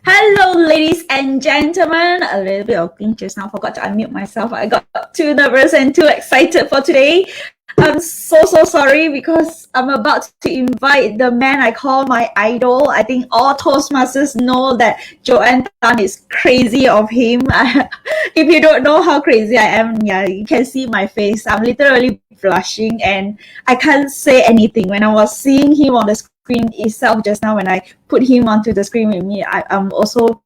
Hello, ladies and gentlemen. A little bit of glitch just now. Forgot to unmute myself. I got too nervous and too excited for today. I'm so sorry because I'm about to invite the man I call my idol. I think all Toastmasters know that Joanne Tan is crazy of him. If you don't know how crazy I am, yeah, you can see my face. I'm literally blushing and I can't say anything. When I was seeing him on the screen itself just now, when I put him onto the screen with me, I'm also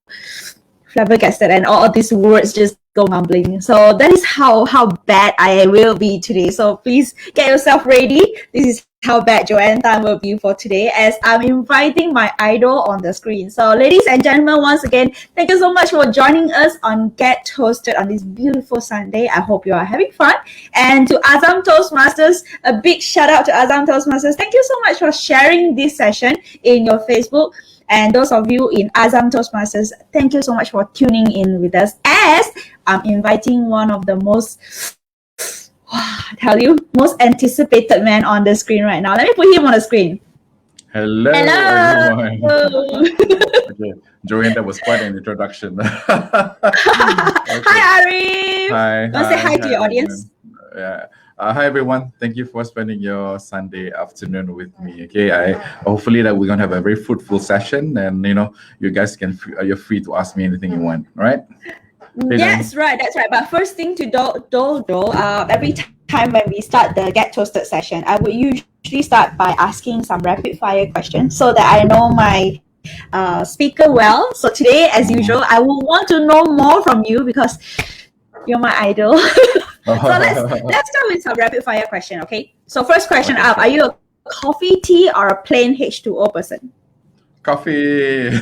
flabbergasted and all these words just go mumbling. So that is how bad I will be today. So please get yourself ready. This is how bad Joanne Tan will be for today as I'm inviting my idol on the screen. So ladies and gentlemen, once again, thank you so much for joining us on Get Toasted on this beautiful Sunday. I hope you are having fun. And to Azam Toastmasters, a big shout out to Azam Toastmasters. Thank you so much for sharing this session in your Facebook. And those of you in Azam Toastmasters, thank you so much for tuning in with us as I'm inviting one of the most anticipated man on the screen right now. Let me put him on the screen. Hello. Everyone. Okay, Joanne, that was quite an introduction. Okay. Hi, Arif. Hi. Want to say hi to your audience? Yeah. Hi everyone. Thank you for spending your Sunday afternoon with me. Okay, hopefully that we're gonna have a very fruitful session, and you guys you're free to ask me anything you want. All right? That's right. But first thing to do, every time when we start the Get Toasted session, I would usually start by asking some rapid fire questions so that I know my speaker well. So today, as usual, I will want to know more from you because you're my idol. So let's start with some rapid fire question, okay? So first question up, are you a coffee, tea, or a plain H2O person? Coffee.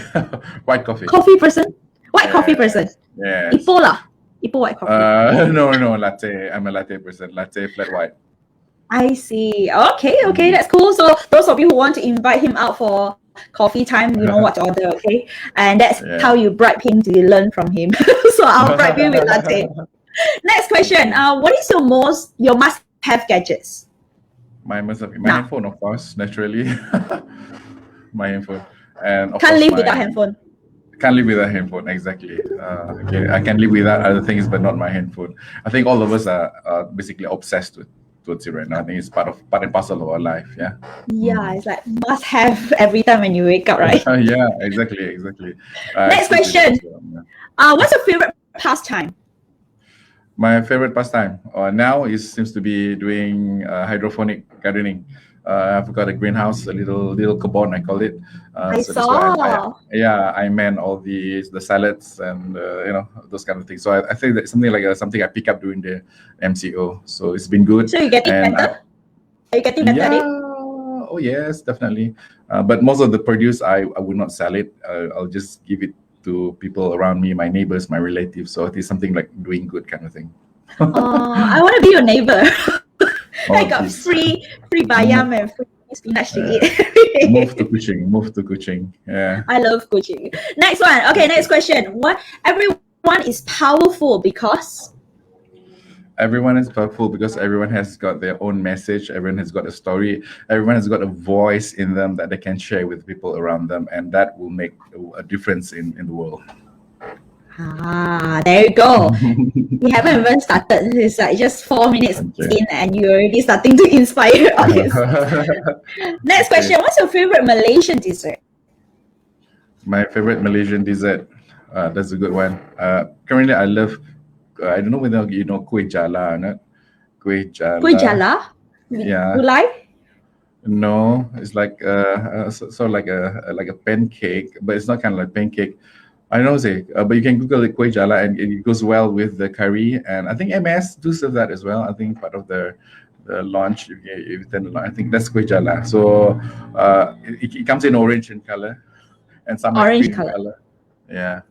White coffee. Coffee person? White coffee person? Yes. Ipoh lah. Ipoh white coffee. No, latte. I'm a latte person. Latte flat white. I see. Okay, that's cool. So those of you who want to invite him out for coffee time, you know what to order, okay? And that's how you bribe him to learn from him. So I'll bribe you with latte. Next question. What is your must-have gadgets? My handphone, of course, naturally. My handphone. And can't live without handphone. Can't live without handphone, exactly. Okay, I can live without other things, but not my handphone. I think all of us are basically obsessed with it right now. I think it's part and parcel of our life. Yeah. Yeah, it's like must have every time when you wake up, right? Yeah, exactly. Next question. What's your favorite pastime? My favorite pastime now seems to be doing hydroponic gardening. I've got a greenhouse, a little cabon, I call it. I saw. I man all the salads and those kind of things. So I think that's something I pick up during the MCO. So it's been good. So you're getting better? Are you getting better at it? Oh yes, definitely. But most of the produce I would not sell it. I'll just give it to people around me, my neighbors, my relatives. So it is something like doing good kind of thing. I want to be your neighbor. I got free bayam and free spinach to eat. Move to Kuching. Yeah. I love Kuching. Next one. Okay, next question. Everyone is powerful because? Everyone is powerful because everyone has got their own message. Everyone has got a story. Everyone has got a voice in them that they can share with people around them, and that will make a difference in the world. There you go. We haven't even started. It's like just 4 minutes in, and you're already starting to inspire others. Next question. What's your favorite Malaysian dessert? My favorite Malaysian dessert. That's a good one. Currently, I love. I don't know whether you know kuih jala or not. Kuih jala. Kuih jala? Yeah. Gulai? No, it's like sort of like a pancake, but it's not kind of like pancake. I don't know, but you can Google it, kuih jala, and it goes well with the curry. And I think MS do serve that as well. I think part of the launch, if you attend the launch, I think that's kuih jala. So it comes in orange in color, and some orange color. Yeah.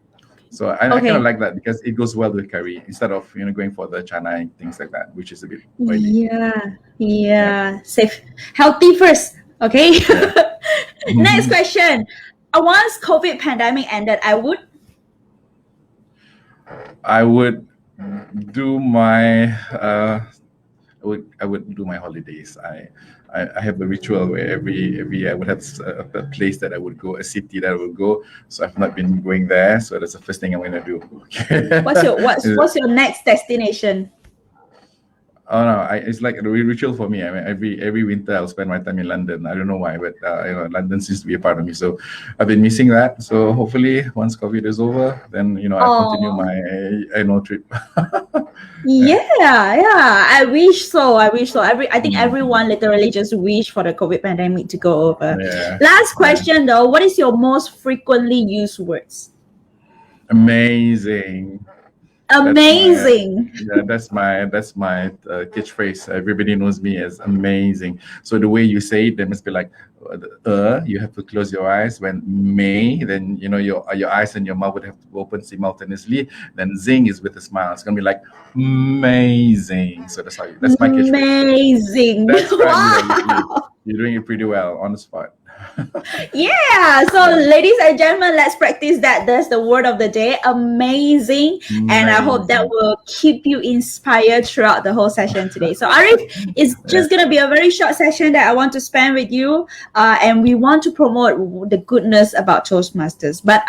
So I kind of like that because it goes well with curry instead of going for the chana and things like that, which is a bit oily. Yeah. Safe, healthy first. Okay. Yeah. Next question. Once COVID pandemic ended, I would do my I would do my holidays. I have a ritual where every year I would have a place that I would go, a city that I would go. So I've not been going there. So that's the first thing I'm gonna do. What's your next destination? Oh no, it's like a ritual for me. I mean, every winter I'll spend my time in London. I don't know why, but London seems to be a part of me. So I've been missing that. So hopefully, once COVID is over, then I continue my annual trip. Yeah. I wish so. I think everyone literally just wish for the COVID pandemic to go over. Yeah. Last question though, what is your most frequently used words? Amazing. Amazing. That's my catchphrase. Everybody knows me as amazing. So the way you say it, there must be like you have to close your eyes. When may, then your eyes and your mouth would have to open simultaneously. Then zing is with a smile. It's gonna be like amazing. So that's my catchphrase. Amazing. That's right. Wow. You're doing it pretty well on the spot. Yeah, so ladies and gentlemen, let's practice that. That's the word of the day. Amazing. And I hope that will keep you inspired throughout the whole session today. So Arif, it's just going to be a very short session that I want to spend with you, and we want to promote the goodness about Toastmasters. But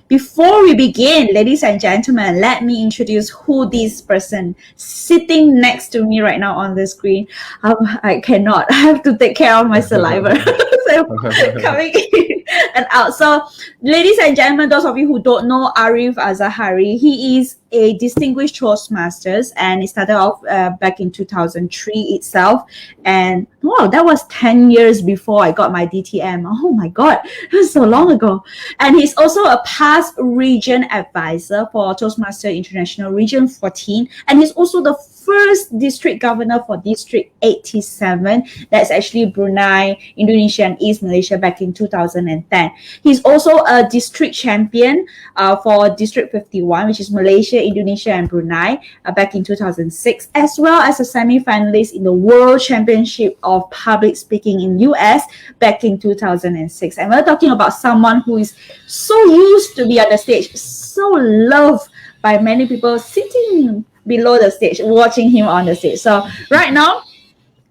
before we begin, ladies and gentlemen, let me introduce who this person sitting next to me right now on the screen. I cannot. I have to take care of my saliva. Coming in and out. So, ladies and gentlemen, those of you who don't know Arif Azahari, he is a distinguished Toastmasters, and he started off back in 2003 itself. And wow, that was 10 years before I got my DTM. Oh my God, that was so long ago. And he's also a past region advisor for Toastmaster International Region 14. And he's also the first district governor for District 87. That's actually Brunei, Indonesia, and East Malaysia back in 2010. He's also a district champion for District 51, which is Malaysia, Indonesia, and Brunei back in 2006, as well as a semi-finalist in the World Championship of Public Speaking in US back in 2006. And we're talking about someone who is so used to be on the stage, so loved by many people sitting below the stage, watching him on the stage. So right now,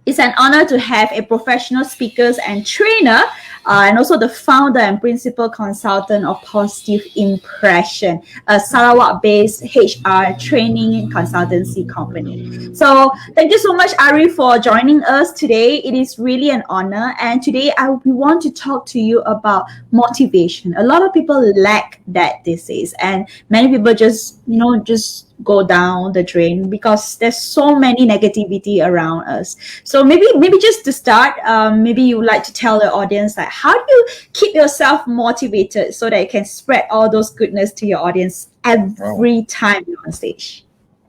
it's an honor to have a professional speaker and trainer, and also the founder and principal consultant of Positive Impression, a Sarawak-based HR training and consultancy company. So thank you so much, Ari, for joining us today. It is really an honor. And today we want to talk to you about motivation. A lot of people lack that these days, and many people just go down the drain because there's so many negativity around us. So maybe just to start, maybe you would like to tell the audience, like, how do you keep yourself motivated so that you can spread all those goodness to your audience every time you're on stage?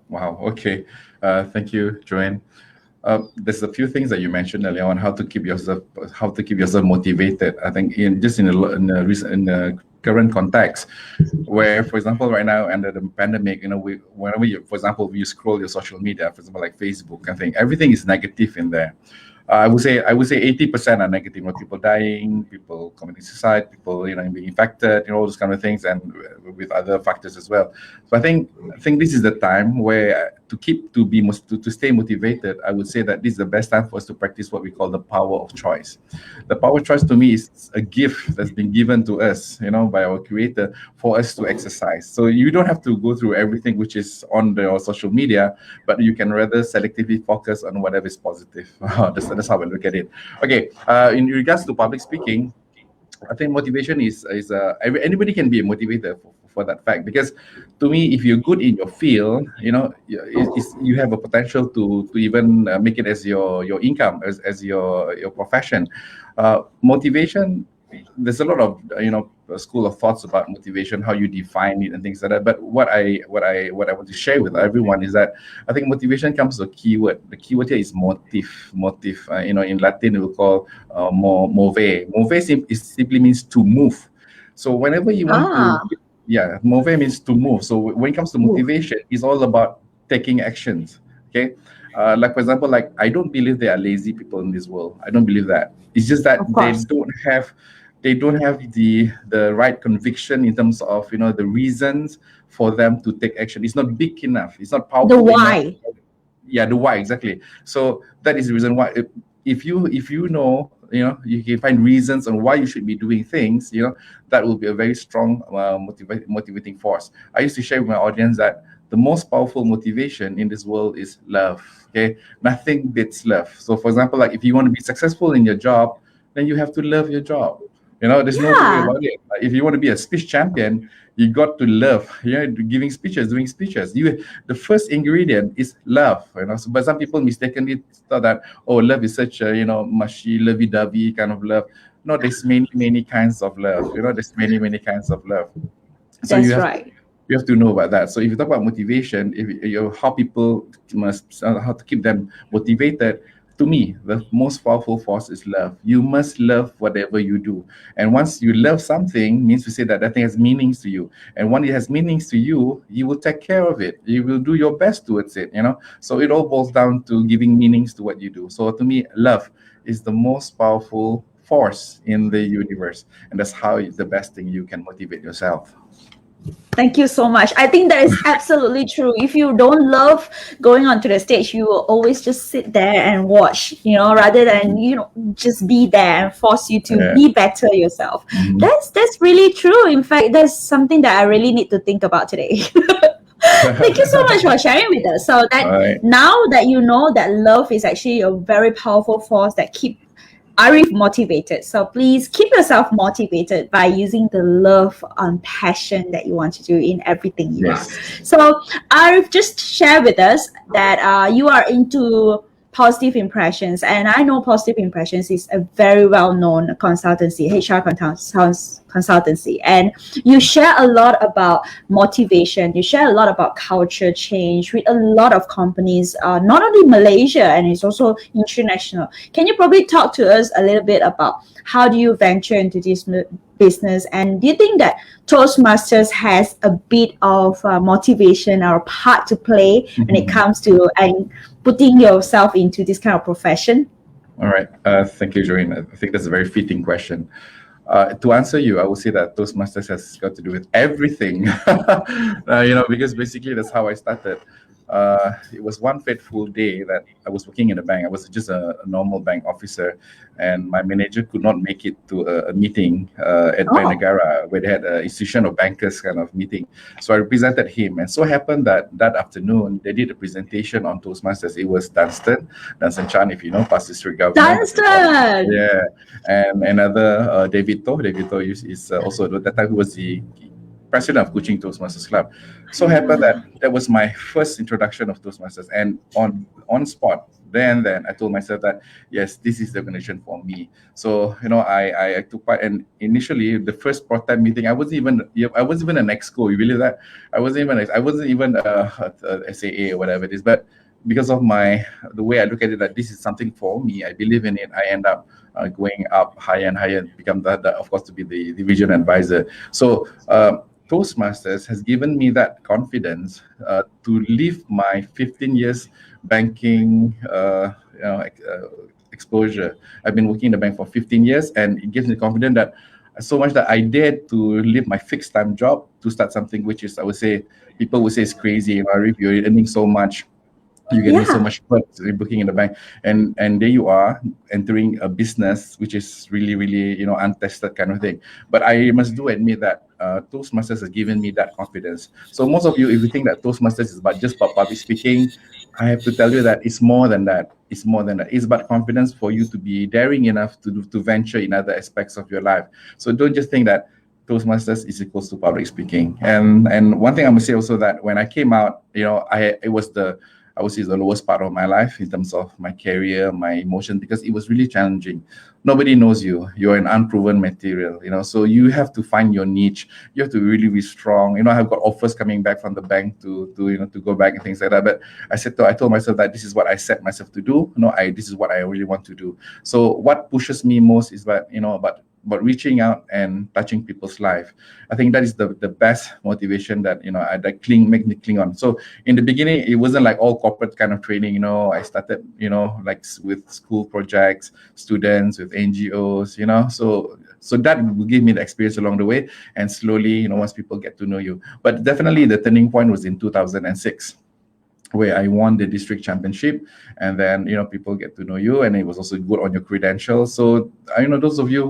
Wow. Okay. Thank you, Joanne. There's a few things that you mentioned earlier on how to keep yourself motivated. I think in the current context, where, for example, right now under the pandemic, whenever for example, you scroll your social media, for example, like Facebook, I think everything is negative in there. I would say 80% are negative. People dying, people committing suicide, people being infected, all those kind of things, and with other factors as well. So I think this is the time where to stay motivated. I would say that this is the best time for us to practice what we call the power of choice. The power of choice to me is a gift that's been given to us, by our Creator for us to exercise. So you don't have to go through everything which is on your social media, but you can rather selectively focus on whatever is positive. That's how I look at it. Okay, in regards to public speaking, I think motivation is anybody can be a motivator for that fact, because to me, if you're good in your field, you have a potential to even make it as your income, as your profession. Motivation, there's a lot of school of thoughts about motivation, how you define it and things like that. But what I want to share with everyone is that I think motivation comes with a keyword. The keyword here is motive. In Latin we will call move. Move simply means to move. So whenever you want to, move means to move. So when it comes to motivation, it's all about taking actions. Okay. Like for example, like I don't believe there are lazy people in this world. I don't believe that. It's just that they don't have the right conviction in terms of the reasons for them to take action. It's not big enough. It's not powerful. The why. yeah, the why exactly. So that is the reason why if you know, you can find reasons on why you should be doing things, that will be a very strong motivating force. I used to share with my audience that the most powerful motivation in this world is love. Okay, nothing beats love. So for example, like if you want to be successful in your job, then you have to love your job. There's no two way Yeah, about it. Like, if you want to be a speech champion, you got to love, giving speeches, doing speeches. The first ingredient is love, So, but some people mistakenly thought that, oh, love is such a, mushy, lovey-dovey kind of love. No, there's many kinds of love. There's many kinds of love. So that's right. you have to know about that. So if you talk about motivation, if how people must how to keep them motivated, to me, the most powerful force is love. You must love whatever you do, and once you love something, means to say that that thing has meanings to you. And when it has meanings to you, you will take care of it. You will do your best towards it. So it all boils down to giving meanings to what you do. So to me, love is the most powerful force in the universe, and that's how it's the best thing you can motivate yourself. Thank you so much. I think that is absolutely true. If you don't love going onto the stage, you will always just sit there and watch, rather than, just be there and force you to Yeah. be better yourself. Mhm. That's really true. In fact, that's something that I really need to think about today. Thank you so much for sharing with us. So that All right. now that you know that love is actually a very powerful force that keep Arif motivated. So please keep yourself motivated by using the love and passion that you want to do in everything you Yes. are. So Arif, just share with us that you are into Positive Impressions, and I know Positive Impressions is a very well-known consultancy, HR consultancy, and you share a lot about motivation. You share a lot about culture change with a lot of companies, not only Malaysia, and it's also international. Can you probably talk to us a little bit about how do you venture into this business, and do you think that Toastmasters has a bit of motivation or part to play when it comes to putting yourself into this kind of profession? All right. Thank you, Joanne. I think that's a very fitting question. To answer you, I would say that Toastmasters has got to do with everything, because basically that's how I started. It was one fateful day that I was working in a bank. I was just a normal bank officer, and my manager could not make it to a meeting at Bank Negara, where they had an institution of bankers kind of meeting. So I represented him, and so happened that afternoon they did a presentation on Toastmasters. It was Dunstan Chan, if you know, past district governor. Dunstan! Yeah, and another David To. David To is also at that time who was the president of Kuching Toastmasters Club. So happened that was my first introduction of Toastmasters, and on spot, then I told myself that yes, this is the organization for me. So I took part, and initially the first prototype meeting, I wasn't even an exco. You believe that? I wasn't even a SAA or whatever it is, but because of the way I look at it, that this is something for me, I believe in it. I end up going up higher and higher, and become of course, to be the regional advisor. So Toastmasters has given me that confidence to live my 15 years banking exposure. I've been working in the bank for 15 years, and it gives me confidence that so much that I dared to leave my fixed time job to start something which is, I would say, people would say it's crazy. If you're earning so much, you're getting so much perks booking in the bank, and there you are entering a business which is really untested kind of thing. But I must admit that Toastmasters has given me that confidence. So most of you, if you think that Toastmasters is just about public speaking, I have to tell you that it's more than that. It's more than that. It's about confidence for you to be daring enough to venture in other aspects of your life. So don't just think that Toastmasters is equals to public speaking. And one thing I must say also, that when I came out, it was I would say the lowest part of my life in terms of my career, my emotion, because it was really challenging. Nobody knows you. You're an unproven material, so you have to find your niche. You have to really be strong. I've got offers coming back from the bank to go back and things like that. But I told myself that this is what I set myself to do. This is what I really want to do. So what pushes me most is about reaching out and touching people's life. I think that is the best motivation that make me cling on. So in the beginning, it wasn't like all corporate kind of training. I started like with school projects, students, with NGOs. So that will give me the experience along the way, and slowly once people get to know you. But definitely the turning point was in 2006. where I won the district championship, and then people get to know you, and it was also good on your credentials. So those of you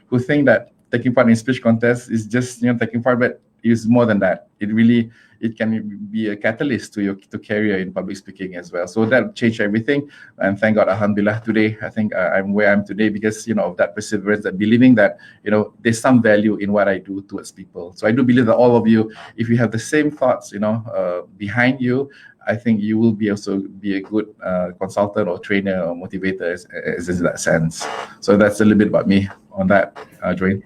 who think that taking part in speech contest is just taking part, but it's more than that. It can be a catalyst to your career in public speaking as well. So that changed everything, and thank God, alhamdulillah, today I think I'm where I'm today because of that perseverance, that believing that there's some value in what I do towards people. So I do believe that all of you, if you have the same thoughts behind you, I think you will also be a good consultant or trainer or motivator as in that sense. So that's a little bit about me on that, Joanne.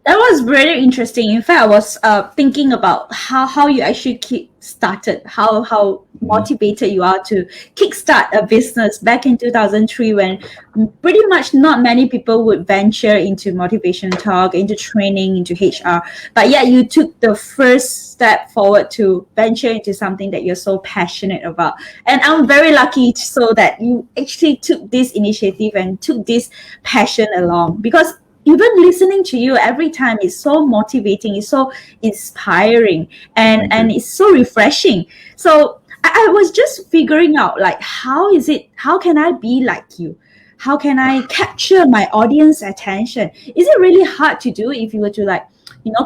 That was very interesting. In fact, I was thinking about how you actually kick started, how motivated you are to kickstart a business back in 2003 when pretty much not many people would venture into motivation talk, into training, into HR. But yet you took the first step forward to venture into something that you're so passionate about. And I'm very lucky so that you actually took this initiative and took this passion along, because even listening to you every time is so motivating, it's so inspiring, and it's so refreshing. So I was just figuring out, like, how can I be like you? How can I capture my audience attention? Is it really hard to do if you were to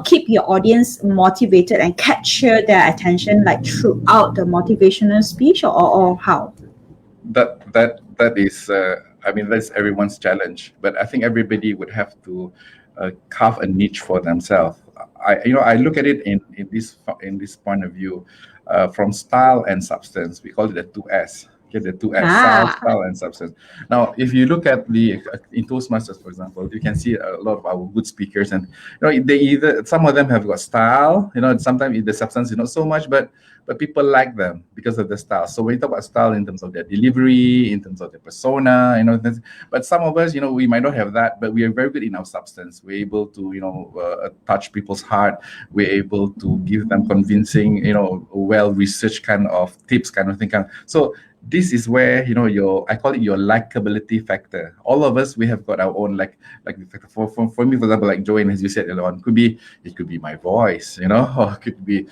keep your audience motivated and capture their attention throughout the motivational speech, or how? That is that's everyone's challenge, but I think everybody would have to carve a niche for themselves. I look at it in this point of view, from style and substance. We call it the 2S. Okay, the 2S, style and substance. Now, if you look at in Toastmasters, for example, you can see a lot of our good speakers, and some of them have got style. Sometimes the substance is not so much, but people like them because of the style. So when you talk about style in terms of their delivery, in terms of their persona, but some of us, we might not have that, but we are very good in our substance. We're able to, touch people's heart. We're able to give them convincing, well-researched kind of tips, kind of thing. So this is where I call it your likability factor. All of us, we have got our own like for me, for example, like Joanne, as you said earlier on, it could be my voice, or it could be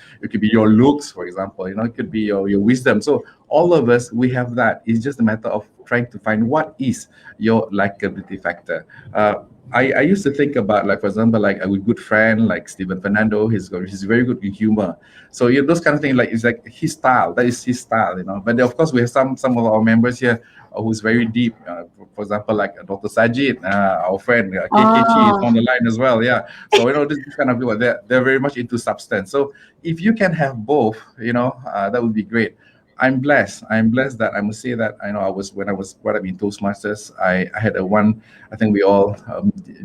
your looks, for example, it could be your wisdom. So all of us, we have that. It's just a matter of trying to find what is your likability factor. I used to think about, like, for example, like a good friend like Stephen Fernando. He's very good in humor. So those kind of things, it's like his style. That is his style, But then, of course, we have some of our members here who's very deep. For example, like Dr. Sajid, our friend KKG is on the line as well. Yeah. So this kind of people, they're very much into substance. So if you can have both, that would be great. I'm blessed that I must say that when I was brought up in Toastmasters, I had one. I think we all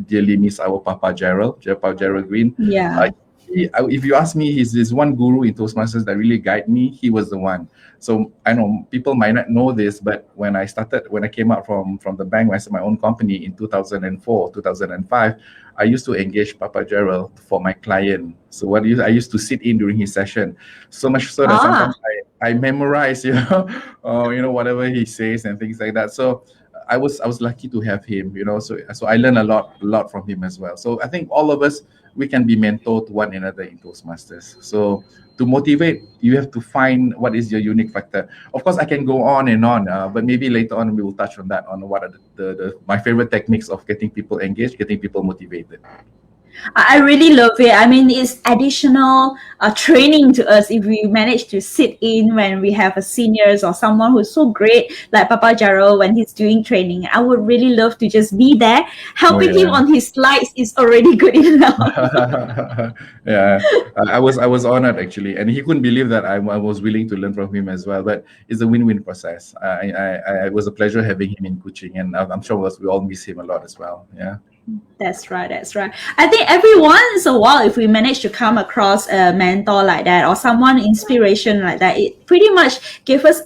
dearly miss our Papa Gerald Green. Yeah. If you ask me, he's one guru in Toastmasters that really guided me. He was the one. So I know people might not know this, but when I came out from the bank, when I started my own company in 2004, 2005, I used to engage Papa Gerald for my client. So I used to sit in during his session, so much so that sometimes I memorize, whatever he says and things like that. So I was lucky to have him, So I learned a lot from him as well. So I think all of us, we can be mentor to one another in Toastmasters. So to motivate, you have to find what is your unique factor. Of course, I can go on and on, but maybe later on we will touch on that, on what are my favorite techniques of getting people engaged, getting people motivated. I really love it. I mean, it's additional training to us if we manage to sit in when we have a seniors or someone who's so great, like Papa Jaro, when he's doing training. I would really love to just be there. Helping him on his slides is already good enough. Yeah, I was honored, actually, and he couldn't believe that I was willing to learn from him as well. But it's a win-win process. It was a pleasure having him in Kuching, and I'm sure we all miss him a lot as well. Yeah. That's right. I think every once in a while, if we manage to come across a mentor like that or someone inspiration like that, it pretty much gives us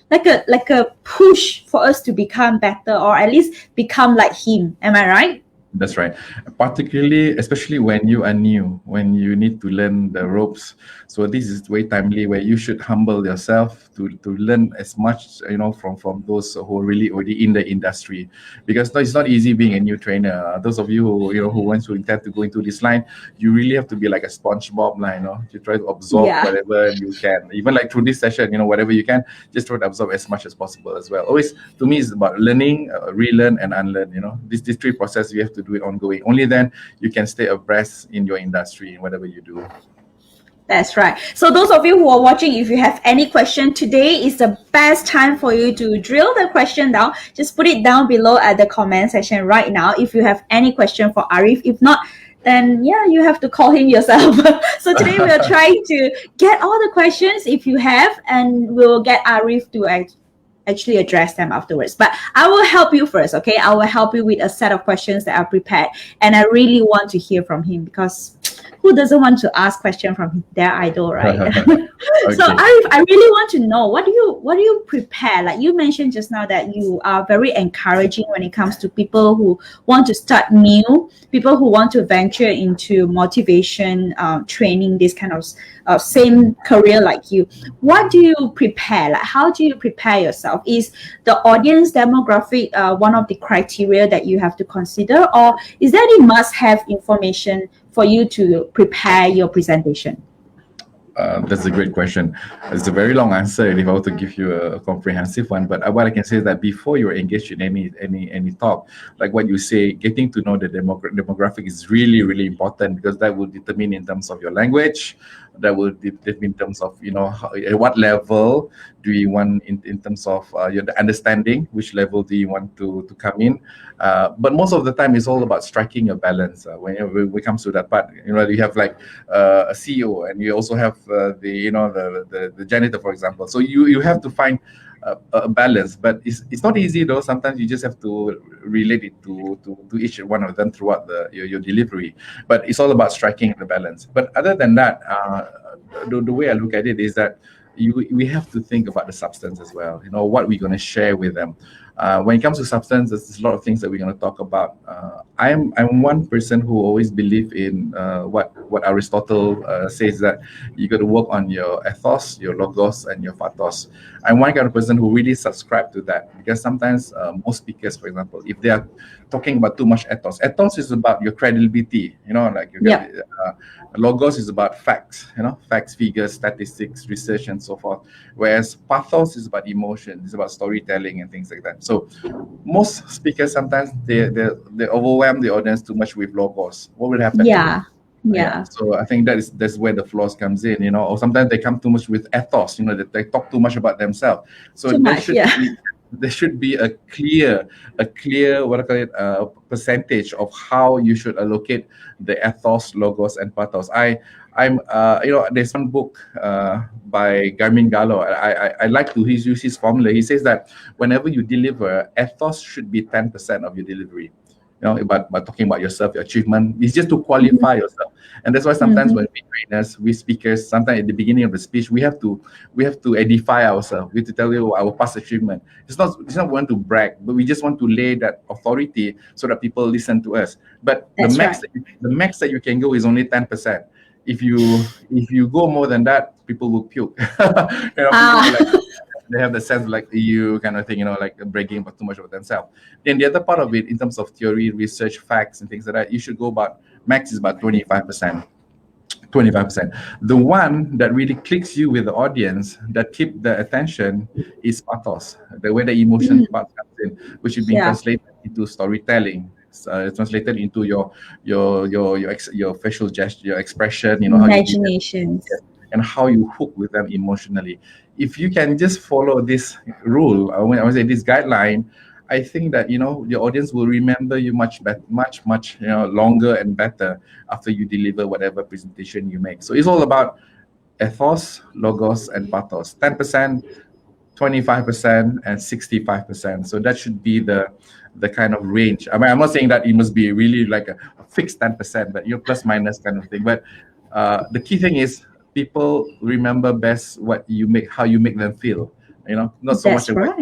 like a push for us to become better, or at least become like him. Am I right? That's right. Particularly, especially when you are new, when you need to learn the ropes. So this is way timely where you should humble yourself to learn as much, from those who are really already in the industry, because no, it's not easy being a new trainer. Those of you who want to intend to go into this line, you really have to be like a SpongeBob line, to try to absorb Yeah. whatever you can. Even like through this session, whatever you can, just try to absorb as much as possible as well. Always, to me, it's about learning, relearn, and unlearn. This three process, you have to do it ongoing. Only then you can stay abreast in your industry in whatever you do. That's right. So those of you who are watching, if you have any question, today is the best time for you to drill the question down. Just put it down below at the comment section right now if you have any question for Arif. If not, then yeah, you have to call him yourself. So today we are trying to get all the questions if you have, and we'll get Arif to actually address them afterwards. But I will help you first, okay? I will help you with a set of questions that are prepared, and I really want to hear from him, because who doesn't want to ask question from their idol, right? Okay. So I really want to know, what do you prepare? Like you mentioned just now that you are very encouraging when it comes to people who want to start new, people who want to venture into motivation training, this kind of same career like you. What do you prepare? Like how do you prepare yourself? Is the audience demographic one of the criteria that you have to consider, or is there any must-have information for you to prepare your presentation? That's a great question. It's a very long answer if I were to give you a comprehensive one. But what I can say is that before you're engaged in any talk, like what you say, getting to know the demographic is really, really important, because that will determine in terms of your language, that will determine in terms of at what level do you want in terms of your understanding, which level do you want to come in. But most of the time, it's all about striking a balance. When it comes to that part, you have like a CEO, and you also have the janitor, for example. So you have to find a balance, but it's not easy though. Sometimes you just have to relate it to each one of them throughout your delivery. But it's all about striking the balance. But other than that, the way I look at it is that we have to think about the substance as well. What we're going to share with them. When it comes to substance, there's a lot of things that we're going to talk about. I'm one person who always believe in what Aristotle says, that you got to work on your ethos, your logos, and your pathos. I'm one kind of person who really subscribe to that, because sometimes most speakers, for example, if they are talking about too much ethos is about your credibility. Logos is about facts, facts, figures, statistics, research, and so forth. Whereas pathos is about emotion, it's about storytelling and things like that. So most speakers, sometimes they overwhelm the audience too much with logos. What will happen? Yeah. So I think that's where the flaws comes in, or sometimes they come too much with ethos, that they talk too much about themselves. So there should be a clear what I call it, percentage of how you should allocate the ethos, logos, and pathos. There's one book by Garmin Gallo. I like to use his formula. He says that whenever you deliver, ethos should be 10% of your delivery. By talking about yourself, your achievement, it's just to qualify yourself. And that's why sometimes when we trainers, we speakers, sometimes at the beginning of the speech, we have to edify ourselves. We have to tell you our past achievement. It's not we want to brag, but we just want to lay that authority so that people listen to us. But the max that you can go is only 10%. If you go more than that, people will puke. They have the sense like you kind of thing, like bragging about too much about themselves. Then the other part of it, in terms of theory, research, facts, and things like that, you should go about, max is about 25%. 25%. The one that really clicks you with the audience, that keep the attention, is pathos. The way the emotion part comes in, which is being translated into storytelling. Translated into your facial gesture, your expression, imagination, and how you hook with them emotionally. If you can just follow this rule, I would say this guideline, I think that your audience will remember you much better, much longer and better after you deliver whatever presentation you make. So it's all about ethos, logos, and pathos. 10%, 25%, and 65%. So that should be the kind of range. I mean, I'm not saying that it must be really like a fixed 10%, but plus minus kind of thing. But the key thing is, people remember best how you make them feel. Not so much about.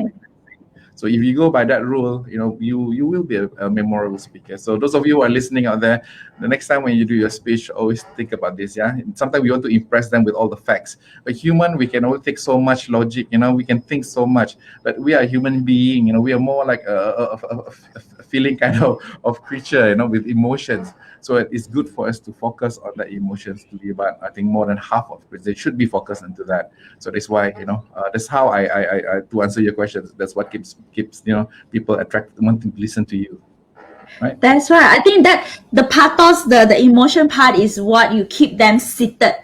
So if you go by that rule, you will be a memorable speaker. So those of you who are listening out there, the next time when you do your speech, always think about this. Yeah, sometimes we want to impress them with all the facts. But human, we can only take so much logic. We can think so much, but we are a human being. We are more like a feeling kind of creature. With emotions. So it's good for us to focus on the emotions to be about, I think, more than half of it. They should be focused into that. So that's why, that's how I to answer your questions. That's what keeps people attracted, wanting to listen to you. Right? That's right. I think that the pathos, the emotion part is what you keep them seated.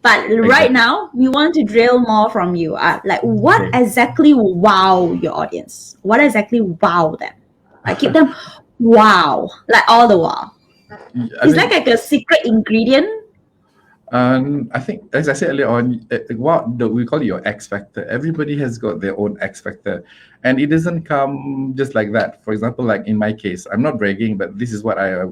But right Exactly. now, we want to drill more from you. Like, what Okay. exactly wow your audience? What exactly wow them? Like, keep them wow, like all the while. I It's think like a secret ingredient. I think, as I said earlier on, we call it your X factor. Everybody has got their own X factor, and it doesn't come just like that. For example, like in my case, I'm not bragging, but this is what I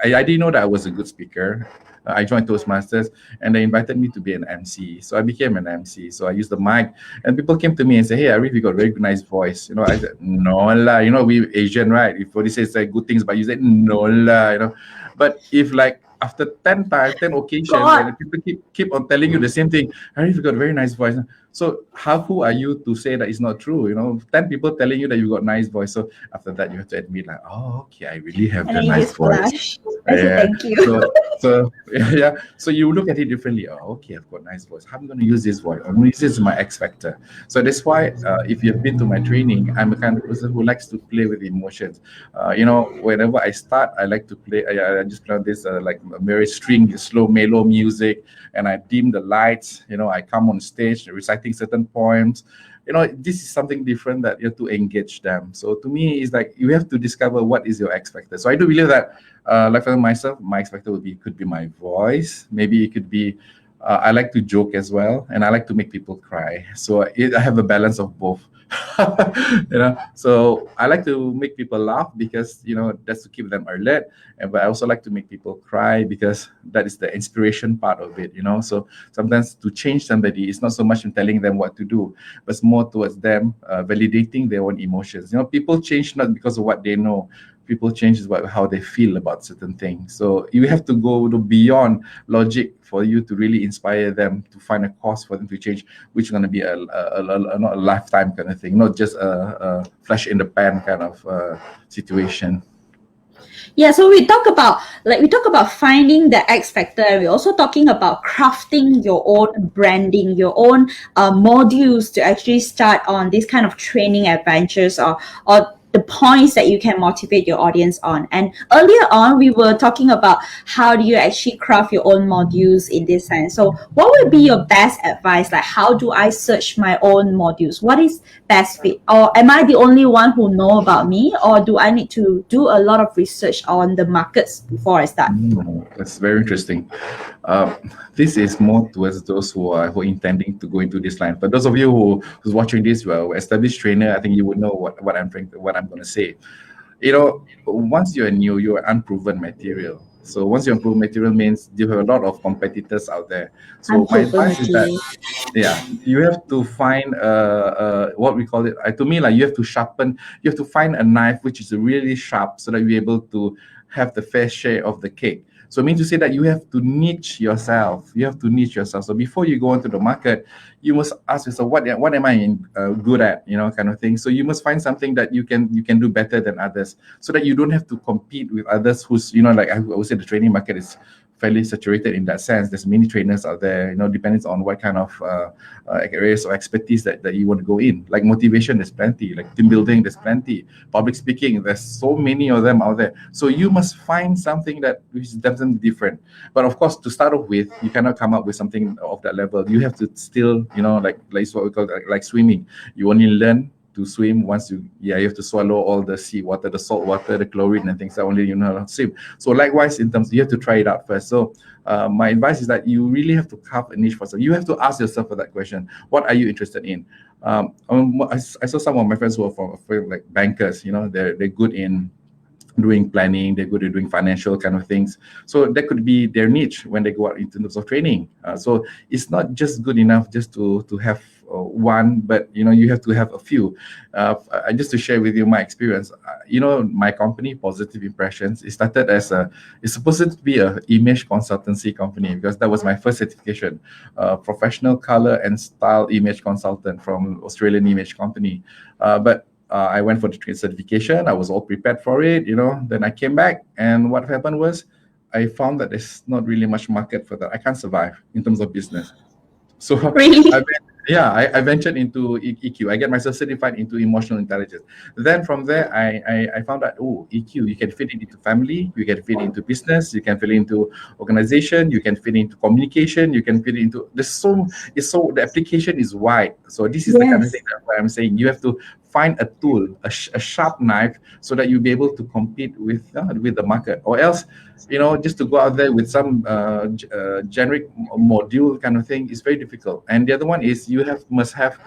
didn't know that I was a good speaker. I joined Toastmasters, and they invited me to be an MC. So I became an MC. So I used the mic, and people came to me and say, "Hey, Arif, you got a very nice voice." I said, "No lah." We Asian, right? If somebody says good things, but you say, "No lah." But if like after 10 times, 10 occasions, God. and people keep on telling you the same thing, Arif, you got a very nice voice. So who are you to say that it's not true? 10 people telling you that you got nice voice. So after that, you have to admit like, oh, okay, I really have And the then you nice just voice. blush. I say Yeah. thank you. So yeah. So you look at it differently. Oh, okay, I've got nice voice. How am I going to use this voice? I'm going to use this as my X factor. So that's why if you've been to my training, I'm a kind of person who likes to play with emotions. Whenever I start, I like to play. I just play on this like a very string, slow, mellow music, and I dim the lights. I come on stage reciting certain poems. This is something different that you have to engage them. So to me, it's like you have to discover what is your X factor. So I do believe that, like for myself, my X factor could be my voice. Maybe it could be I like to joke as well, and I like to make people cry. So I have a balance of both. So I like to make people laugh because that's to keep them alert, but I also like to make people cry because that is the inspiration part of it. So sometimes to change somebody, it's not so much in telling them what to do, but it's more towards them validating their own emotions. People change not because of what they know. People change is how they feel about certain things. So you have to go beyond logic for you to really inspire them to find a cause for them to change, which is going to be not a lifetime kind of thing, not just a flash in the pan kind of situation. Yeah, so we talk about finding the X factor, and we're also talking about crafting your own branding, your own modules to actually start on this kind of training adventures or the points that you can motivate your audience on. And earlier on, we were talking about how do you actually craft your own modules in this sense. So what would be your best advice? Like, how do I search my own modules? What is best fit? Or am I the only one who know about me? Or do I need to do a lot of research on the markets before I start? That's very interesting. This is more towards those who are intending to go into this line. But those of you who's watching this, well, established trainer, I think you would know what I'm going to say. Once you're new, you're unproven material. So once you're unproven material means you have a lot of competitors out there. So my advice is that, yeah, you have to find what we call it. To me, like you have to find a knife which is really sharp so that you're able to have the fair share of the cake. So it means to say that you have to niche yourself. So before you go into the market, you must ask yourself, what am I good at, kind of thing. So you must find something that you can do better than others, so that you don't have to compete with others who's, like I would say the training market is fairly saturated in that sense. There's many trainers out there, depends on what kind of areas of expertise that you want to go in. Like motivation, there's plenty. Like team building, there's plenty. Public speaking, there's so many of them out there. So you must find something which is definitely different. But of course, to start off with, you cannot come up with something of that level. You have to still, like what we call like swimming. You only learn to swim once you have to swallow all the sea water, the salt water, the chlorine and things that only you know how to swim. So likewise, in terms, you have to try it out first. So my advice is that you really have to carve a niche for yourself. You have to ask yourself for that question: what are you interested in? I saw some of my friends who are from like bankers. They're good in doing planning, they're good at doing financial kind of things. So that could be their niche when they go out in terms of training. So it's not just good enough just to have one, but you have to have a few. Just to share with you my experience, my company, Positive Impressions, it started as it's supposed to be a image consultancy company, because that was my first certification, professional color and style image consultant from Australian image company. But I went for the certification. I was all prepared for it, Then I came back, and what happened was I found that there's not really much market for that. I can't survive in terms of business. So Really? I ventured into EQ. I get myself certified into emotional intelligence. Then from there, I found out, EQ, you can fit it into family, you can fit it into business, you can fit it into organization, you can fit it into communication, you can fit it into the application is wide. So this is the kind of thing that I'm saying. You have to find a tool, a sharp knife, so that you'll be able to compete with the market. Or else, just to go out there with some generic module kind of thing is very difficult. And the other one is you must have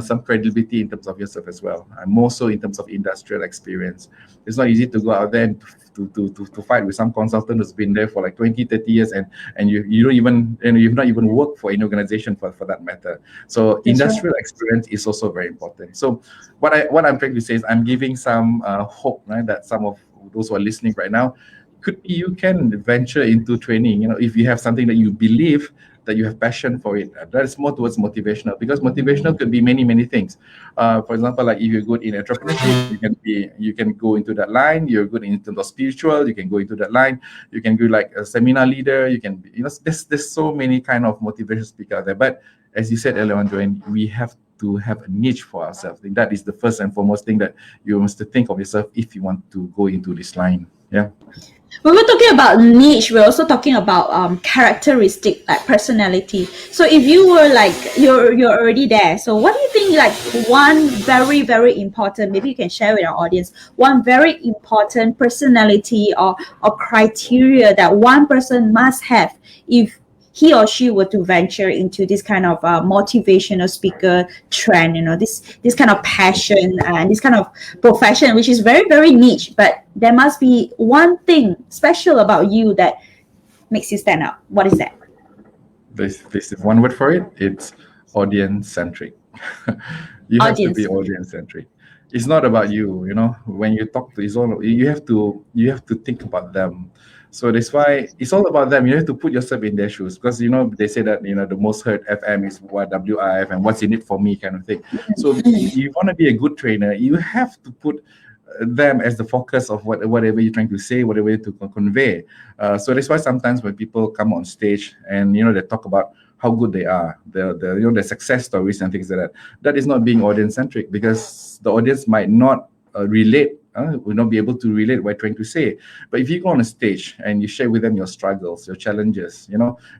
some credibility in terms of yourself as well, and more so in terms of industrial experience. It's not easy to go out there and to fight with some consultant who's been there for like 20, 30 years, and you don't even, you've not even worked for any organization for that matter. So industrial experience is also very important. So what I'm trying to say is I'm giving some hope, right, that some of those who are listening right now, could be you can venture into training, if you have something that you believe, that you have passion for it. That is more towards motivational, because motivational could be many things. For example, like if you're good in entrepreneurship, you can go into that line. You're good in terms of spiritual, you can go into that line. You can be like a seminar leader. You can, there's so many kind of motivational speakers out there. But as you said earlier on, Joanne, we have to have a niche for ourselves. I think that is the first and foremost thing that you must think of yourself if you want to go into this line. Yeah. When we're talking about niche, we're also talking about characteristic, like personality. So if you were like, you're already there, so what do you think, like one very important, maybe you can share with our audience, one very important personality or criteria that one person must have if he or she were to venture into this kind of motivational speaker trend, this kind of passion and this kind of profession, which is very niche, but there must be one thing special about you that makes you stand out. What is that? This is one word for it. It's audience-centric. You have to be audience-centric. It's not about you, when you talk to, you have to think about them. So that's why it's all about them. You have to put yourself in their shoes, because they say that the most heard FM is what WIF and what's in it for me kind of thing. So if you want to be a good trainer, you have to put them as the focus of whatever you're trying to say, whatever you're to convey. So that's why sometimes when people come on stage and they talk about how good they are, their success stories and things like that, that is not being audience centric, because the audience might not relate. Will not be able to relate what you're trying to say. But if you go on a stage and you share with them your struggles, your challenges,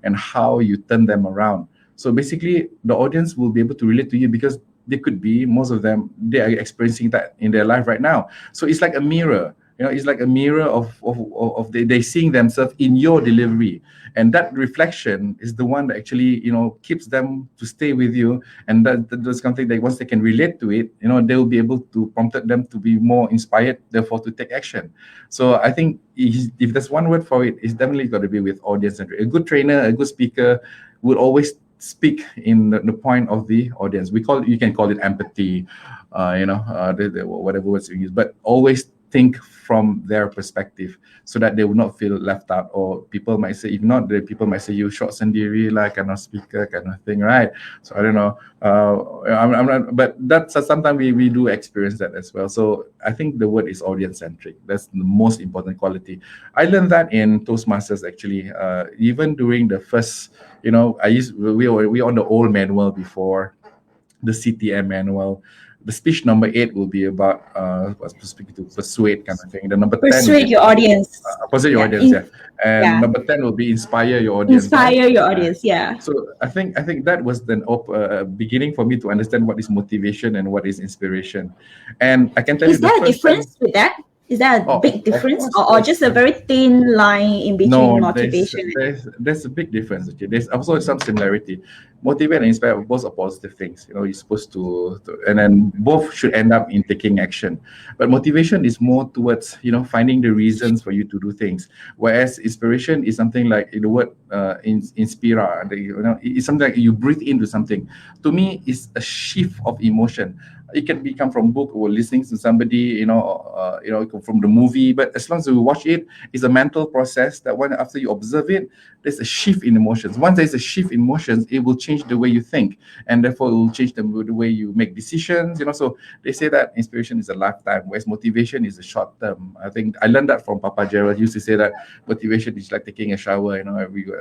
and how you turn them around, so basically the audience will be able to relate to you, because they could be, most of them, they are experiencing that in their life right now. So it's like a mirror. It's like a mirror of they seeing themselves in your delivery, and that reflection is the one that actually keeps them to stay with you, and that's something that once they can relate to it, they will be able to prompt them to be more inspired, therefore to take action. So I think if there's one word for it, it's definitely got to be with audience centric. A good trainer, a good speaker will always speak in the point of the audience. You can call it empathy, whatever words you use, but always think from their perspective, so that they will not feel left out. Or people might say, if not, the people might say you short sendiri like kind of speaker kind of thing, right? So I don't know. I'm not, but that's sometimes we do experience that as well. So I think the word is audience centric. That's the most important quality. I learned that in Toastmasters actually. Even during the first, we on the old manual before the CTM manual. The speech number 8 will be about speaking to persuade kind of thing. The number 10 persuade your audience. Persuade your audience, yeah. And number 10 will be inspire your audience. Inspire your audience, yeah. So I think that was the beginning for me to understand what is motivation and what is inspiration. And I can tell you, is there a difference with that? Is there a Oh, big of difference, course, or just a very thin line in between no, there's motivation? there's there's a big difference. Okay, there's also some similarity. Motivate and inspire both are positive things. You know, you're supposed to, and then both should end up in taking action. But motivation is more towards finding the reasons for you to do things, whereas inspiration is something like the word inspira. It's something like you breathe into something. To me, it's a shift of emotion. It can become from book or listening to somebody, from the movie. But as long as you watch it, it's a mental process that when after you observe it, there's a shift in emotions. Once there's a shift in emotions, it will change the way you think, and therefore it will change the way you make decisions. So they say that inspiration is a lifetime, whereas motivation is a short term. I think I learned that from Papa Gerald. He used to say that motivation is like taking a shower.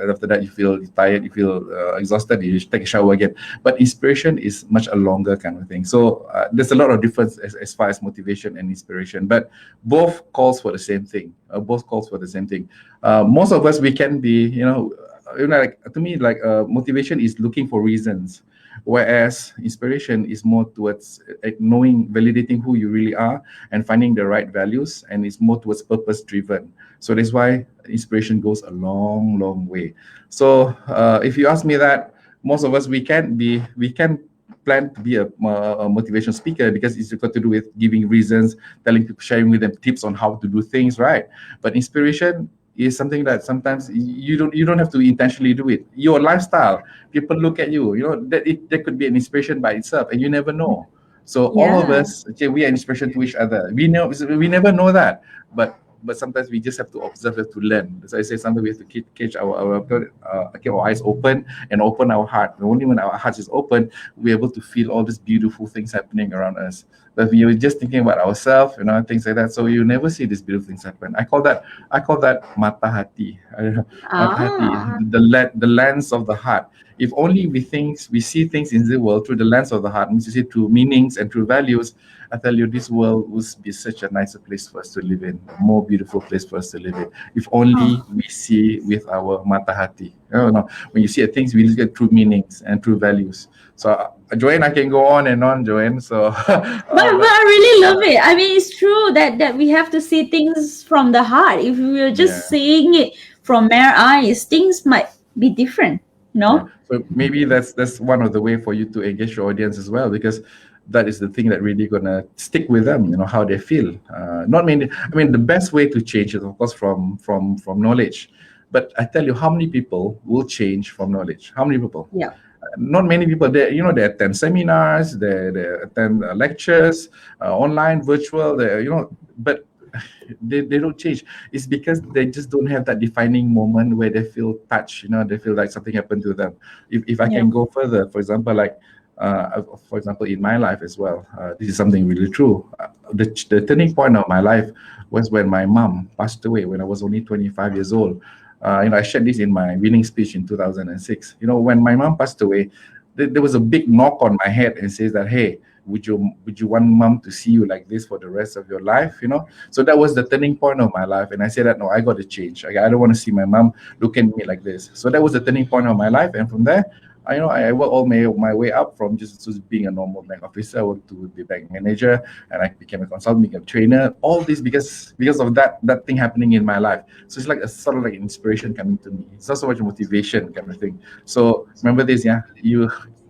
After that you feel tired, you feel exhausted, you take a shower again. But inspiration is much a longer kind of thing. So there's a lot of difference as far as motivation and inspiration, but both calls for the same thing. Most of us, we can be, like, to me, like motivation is looking for reasons, whereas inspiration is more towards knowing, validating who you really are and finding the right values, and it's more towards purpose driven. So that's why inspiration goes a long, long way. So if you ask me that, most of us, we can plan to be a motivation speaker because it's got to do with giving reasons, telling people, sharing with them tips on how to do things right. But inspiration is something that sometimes you don't have to intentionally do it. Your lifestyle, people look at you, that could be an inspiration by itself, and you never know. So all of Yeah. us, okay, we are inspiration to each other. We never know that, but sometimes we just have to observe, have to learn. So I say sometimes we have to keep our eyes open and open our heart. And only when our heart is open, we're able to feel all these beautiful things happening around us. But we are just thinking about ourselves, things like that. So you never see these beautiful things happen. I call that mata hati. Mata hati, Ah. the lens of the heart. If only we see things in the world through the lens of the heart, means you see through meanings and through values, I tell you, this world would be such a nicer place for us to live in, a more beautiful place for us to live in. If only we see with our mata hati. When you see things, we look at true meanings and true values. So, Joanne, I can go on and on, Joanne. So, But I really love it. I mean, it's true that we have to see things from the heart. If we were just yeah. seeing it from mere eyes, things might be different, Yeah. So maybe that's one of the way for you to engage your audience as well, because that is the thing that really gonna stick with them. How they feel. Not many. I mean, the best way to change is of course from knowledge. But I tell you, how many people will change from knowledge? How many people? Yeah. Not many people. They attend seminars, they attend lectures, online, virtual. But they don't change. It's because they just don't have that defining moment where they feel touched. They feel like something happened to them. If I can go further, for example, like in my life as well, this is something really true. The turning point of my life was when my mom passed away when I was only 25 years old. I shared this in my winning speech in 2006. When my mom passed away, there was a big knock on my head and says that, hey, would you want mom to see you like this for the rest of your life? So that was the turning point of my life, and I said that no, I got to change. I don't want to see my mom look at me like this. So that was the turning point of my life, and from there, I worked all my way up from just being a normal bank officer. I worked to be bank manager, and I became a consultant, became a trainer. All this because of that thing happening in my life. So it's like a sort of like inspiration coming to me. It's not so much motivation kind of thing. So remember this, yeah.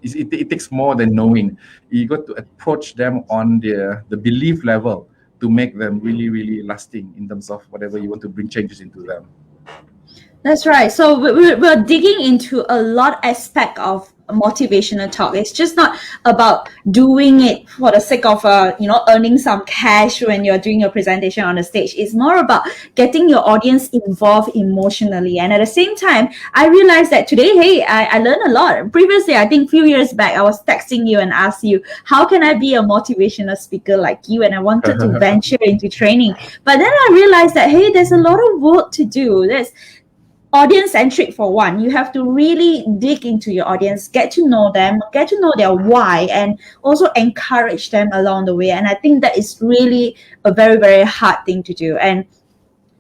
It takes more than knowing. You got to approach them on the belief level to make them really, really lasting in terms of whatever you want to bring changes into them. That's right. So we're digging into a lot aspect of motivational talk. It's just not about doing it for the sake of earning some cash when you're doing a presentation on the stage. It's more about getting your audience involved emotionally. And at the same time, I realized that today, hey, I learned a lot. Previously, I think a few years back, I was texting you and asked you, how can I be a motivational speaker like you? And I wanted to venture into training. But then I realized that, hey, there's a lot of work to do. There's audience centric. For one, you have to really dig into your audience, get to know them, get to know their why, and also encourage them along the way. And I think that is really a very, very hard thing to do. And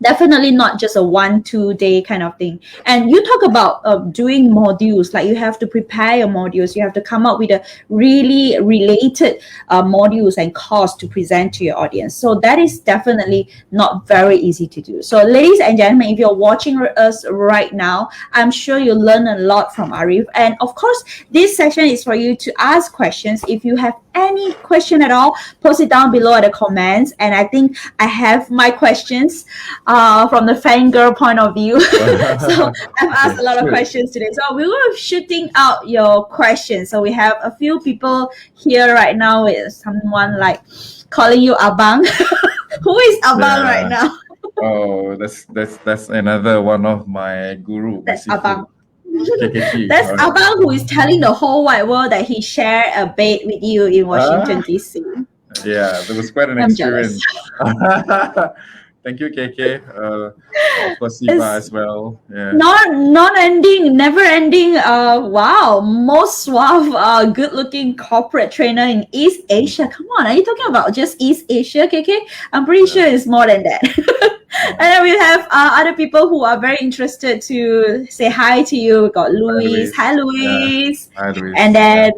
definitely not just a 1-2 day kind of thing. And you talk about doing modules, like you have to prepare your modules, you have to come up with a really related modules and course to present to your audience. So that is definitely not very easy to do. So ladies and gentlemen, if you're watching us right now, I'm sure you'll learn a lot from Arif. And of course, this session is for you to ask questions. If you have any question at all, post it down below at the comments. And I think I have my questions from the fangirl point of view. So I've asked a lot of questions today. So we were shooting out your questions. So we have a few people here right now with someone like calling you Abang. Who is Abang right now? Oh, that's another one of my guru. That's Abang. KKG. That's Abang who is telling the whole wide world that he shared a bed with you in Washington, D.C. Yeah, that was quite an I'm experience. Thank you, KK. Of course, Siva as well. Yeah. Non-ending, never-ending. Wow, most suave, good-looking corporate trainer in East Asia. Come on, are you talking about just East Asia, KK? I'm pretty sure it's more than that. And then we have other people who are very interested to say hi to you. We got Louis. Hi, Louis. Hi, Louis. And then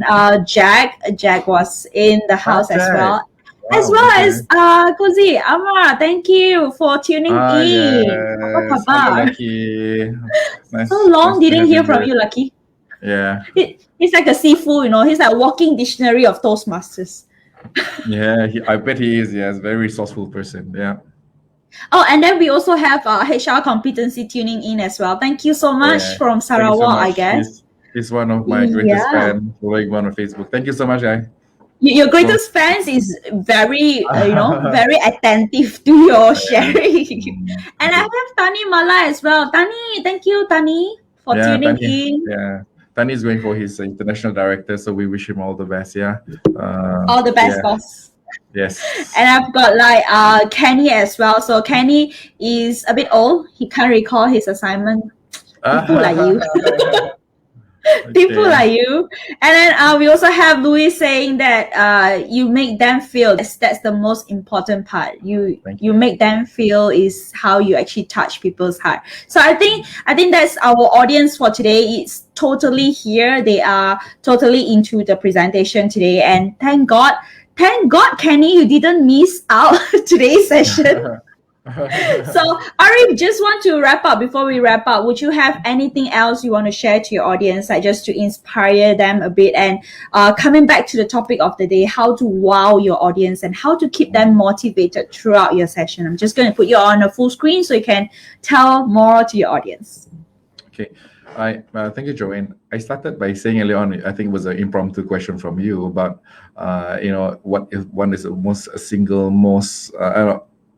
Jack. Jack was in the house as well. Wow, as well as Kozi, Amar, thank you for tuning in. Yes. Hello, Lucky. Nice, So long nice didn't hear from you, Lucky. Yeah. He's like a seafood, you know. He's like a walking dictionary of Toastmasters. Yeah, I bet he is. Yeah, he's a very resourceful person. Yeah. Oh, and then we also have HR competency tuning in as well. Thank you so much from Sarawak, I guess. He's one of my greatest fans, following one on Facebook. Thank you so much, guy. Your greatest fans is very, very attentive to your sharing. And I have Tani Mala as well. Tani, thank you, Tani, for tuning in. Yeah, Tani is going for his international director, so we wish him all the best. Yeah. All the best, boss. Yes. And I've got like Kenny as well. So Kenny is a bit old. He can't recall his assignment. People like you. People like you. And then we also have Louis saying that you make them feel. That's the most important part. You make them feel is how you actually touch people's heart. So I think that's our audience for today. It's totally here. They are totally into the presentation today. And thank God, Kenny, you didn't miss out today's session. So, Arif, just want to wrap up. Before we wrap up, would you have anything else you want to share to your audience, like just to inspire them a bit? And coming back to the topic of the day, how to wow your audience and how to keep them motivated throughout your session. I'm just going to put you on a full screen so you can tell more to your audience. Okay. Thank you, Joanne. I started by saying earlier on, I think it was an impromptu question from you about, what is one is the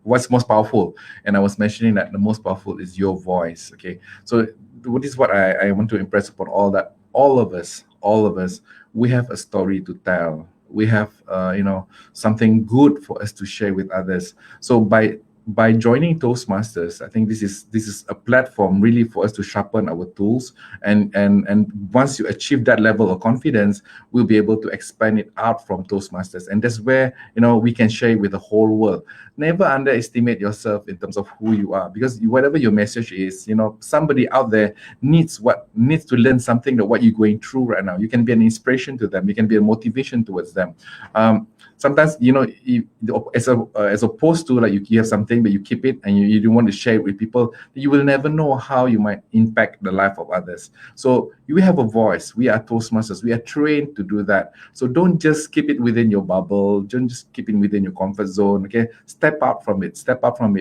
what's most powerful? And I was mentioning that the most powerful is your voice. Okay. So what is what I want to impress upon all of us, we have a story to tell. We have, something good for us to share with others. So by joining Toastmasters, I think this is a platform really for us to sharpen our tools, and once you achieve that level of confidence, we'll be able to expand it out from Toastmasters, and that's where we can share it with the whole world. Never underestimate yourself in terms of who you are, because whatever your message is, somebody out there needs to learn something that what you're going through right now. You can be an inspiration to them. You can be a motivation towards them. Sometimes, as opposed to like you have something but you keep it and you don't want to share it with people, you will never know how you might impact the life of others. So you have a voice. We are Toastmasters. We are trained to do that. So don't just keep it within your bubble. Don't just keep it within your comfort zone. Okay, step out from it.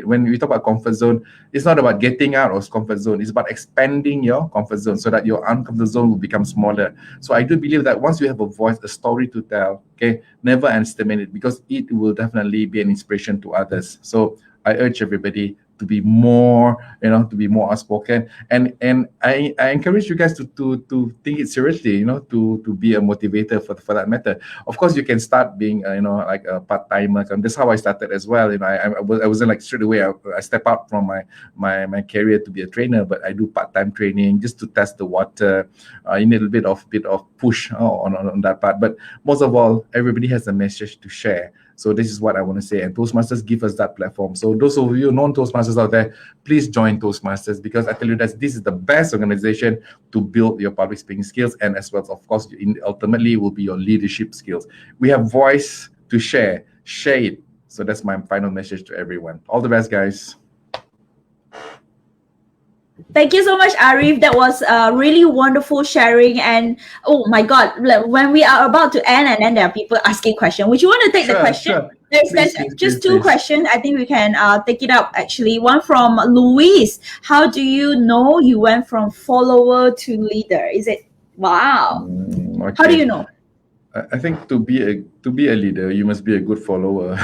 When we talk about comfort zone, it's not about getting out of comfort zone. It's about expanding your comfort zone so that your uncomfort zone will become smaller. So I do believe that once you have a voice, a story to tell, okay, never underestimate it, because it will definitely be an inspiration to others. So I urge everybody to be more, outspoken, and I encourage you guys to think it seriously, to be a motivator for that matter. Of course, you can start being, like a part-timer. That's how I started as well. I wasn't like straight away. I step out from my career to be a trainer, but I do part-time training just to test the water. You need a bit of push on that part. But most of all, everybody has a message to share. So this is what I want to say. And Toastmasters give us that platform. So those of you non-Toastmasters out there, please join Toastmasters, because I tell you that this is the best organization to build your public speaking skills, and as well as, of course, ultimately will be your leadership skills. We have voice to share it. So that's my final message to everyone. All the best, guys. Thank you so much, Arif. That was really wonderful sharing. And oh my God, when we are about to end, and then there are people asking questions. Would you want to take the question? Sure. There's just two questions. I think we can take it up actually. One from Luis. How do you know you went from follower to leader? Is it wow? Okay. How do you know? I think to be a leader, you must be a good follower,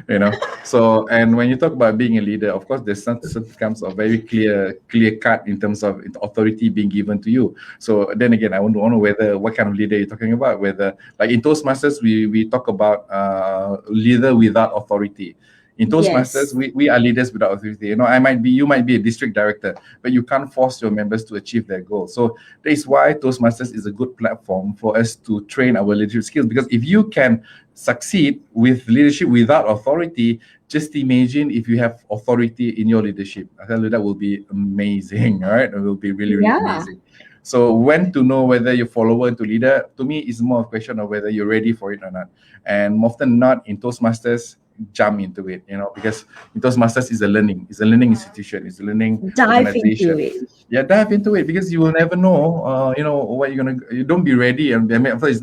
you know. So, and when you talk about being a leader, of course, there's some comes a very clear cut in terms of authority being given to you. So then again, I want to know whether what kind of leader you're talking about. Whether, like in Toastmasters, we talk about leader without authority. In Toastmasters, Yes. we are leaders without authority. You know, you might be a district director, but you can't force your members to achieve their goals. So that is why Toastmasters is a good platform for us to train our leadership skills. Because if you can succeed with leadership without authority, just imagine if you have authority in your leadership. I tell you, that will be amazing, all right? It will be really, really amazing. So when to know whether you're follower to leader, to me, is more a question of whether you're ready for it or not. And more often not, in Toastmasters, jump into it, you know, because Toastmasters is a learning institution, it's a learning organization. Dive into it. Yeah, dive into it, because you will never know, you know, what you're gonna. You don't be ready, and I mean, of course,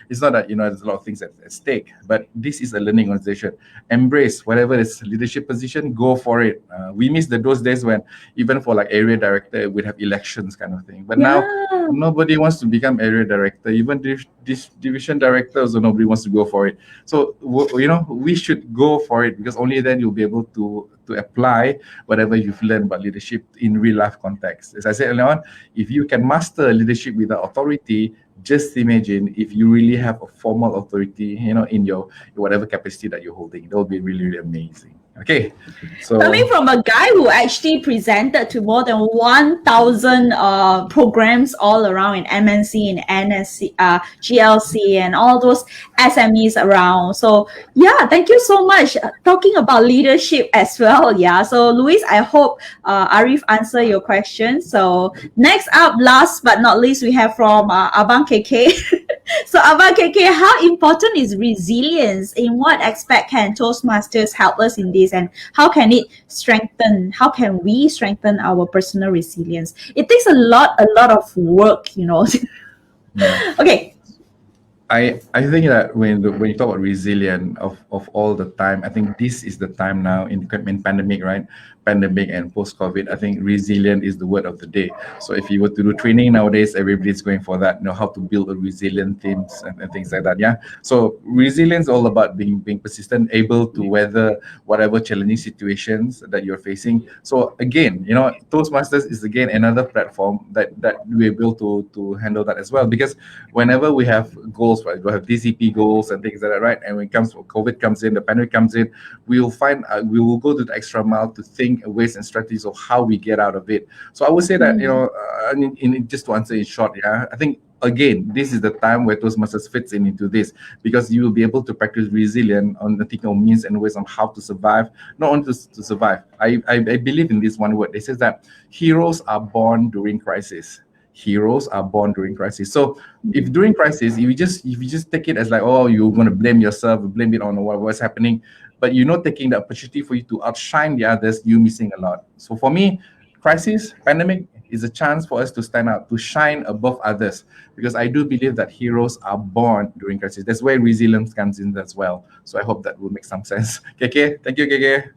it's not that, you know, there's a lot of things at stake. But this is a learning organization. Embrace whatever is leadership position, go for it. We miss those days when even for like area director, we'd have elections kind of thing. But now nobody wants to become area director, even this division director, so nobody wants to go for it. So you know, we should go for it, because only then you'll be able to apply whatever you've learned about leadership in real life context. As I said earlier on, if you can master leadership without authority, just imagine if you really have a formal authority, you know, in your whatever capacity that you're holding. That will be really, really amazing. Okay, so coming from a guy who actually presented to more than 1,000 programs all around in MNC, in NSC, GLC, and all those SMEs around. So yeah, thank you so much. Talking about leadership as well. Yeah. So Luis, I hope Arif answered your question. So next up, last but not least, we have from Abang KK. So Abang KK, how important is resilience? In what aspect can Toastmasters help us in this, and how can we strengthen our personal resilience? It takes a lot of work, you know. Yeah. Okay. I think that when you talk about resilient of all the time, I think this is the time now in pandemic, right? Pandemic and post-COVID, I think resilient is the word of the day. So if you were to do training nowadays, everybody's going for that, you know, how to build a resilient teams and things like that. Yeah. So resilience is all about being persistent, able to weather whatever challenging situations that you're facing. So again, you know, Toastmasters is again another platform that we're able to handle that as well. Because whenever we have goals, right, we have DCP goals and things like that, right? And when it comes to COVID comes in, the pandemic comes in, we will go to the extra mile to think ways and strategies of how we get out of it. So I would say that, you know, just to answer in short, yeah, I think again, this is the time where Toastmasters fits into this, because you will be able to practice resilience on the technical means and ways on how to survive, not only to survive. I believe in this one word. It says that heroes are born during crisis. Heroes are born during crisis. So if during crisis, if you just take it as like, oh, you're going to blame yourself, blame it on what's happening, but you're not taking the opportunity for you to outshine the others, you're missing a lot. So for me, crisis, pandemic is a chance for us to stand out, to shine above others, because I do believe that heroes are born during crisis. That's where resilience comes in as well. So I hope that will make some sense. KK, thank you, KK.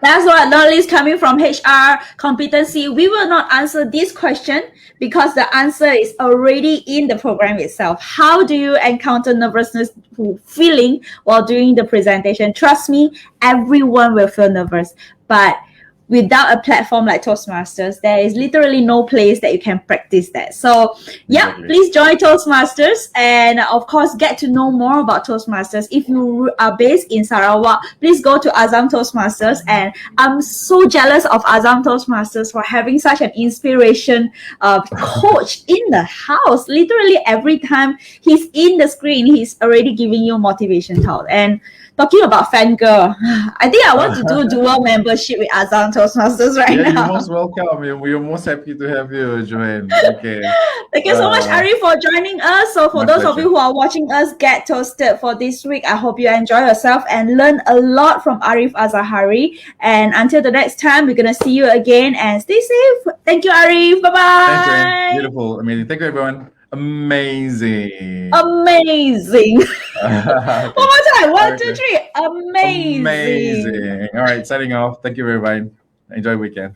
That's what not least coming from HR competency. We will not answer this question because the answer is already in the program itself. How do you encounter nervousness feeling while doing the presentation? Trust me, everyone will feel nervous. But without a platform like Toastmasters, there is literally no place that you can practice that. So yeah, Exactly. please join Toastmasters, and of course get to know more about Toastmasters. If you are based in Sarawak, please go to Azam Toastmasters, and I'm so jealous of Azam Toastmasters for having such an inspiration coach in the house. Literally every time he's in the screen, he's already giving you motivation talk. And talking about fangirl, I think I want to do dual membership with Azam Toastmasters right Yeah, you're now. most welcome. We're most happy to have you, Joanne. Okay. Thank you so much, Arif, for joining us. So for My those of pleasure. you who are watching us get toasted for this week, I hope you enjoy yourself and learn a lot from Arif Azahari. And until the next time, we're going to see you again, and stay safe. Thank you, Arif. Thanks, Joanne. Bye-bye. Beautiful. Amazing. Thank you, everyone. Amazing. Amazing. Okay. One more time. One, Okay. two, three. Amazing. Amazing. All right, signing off. Thank you, everybody. Enjoy the weekend.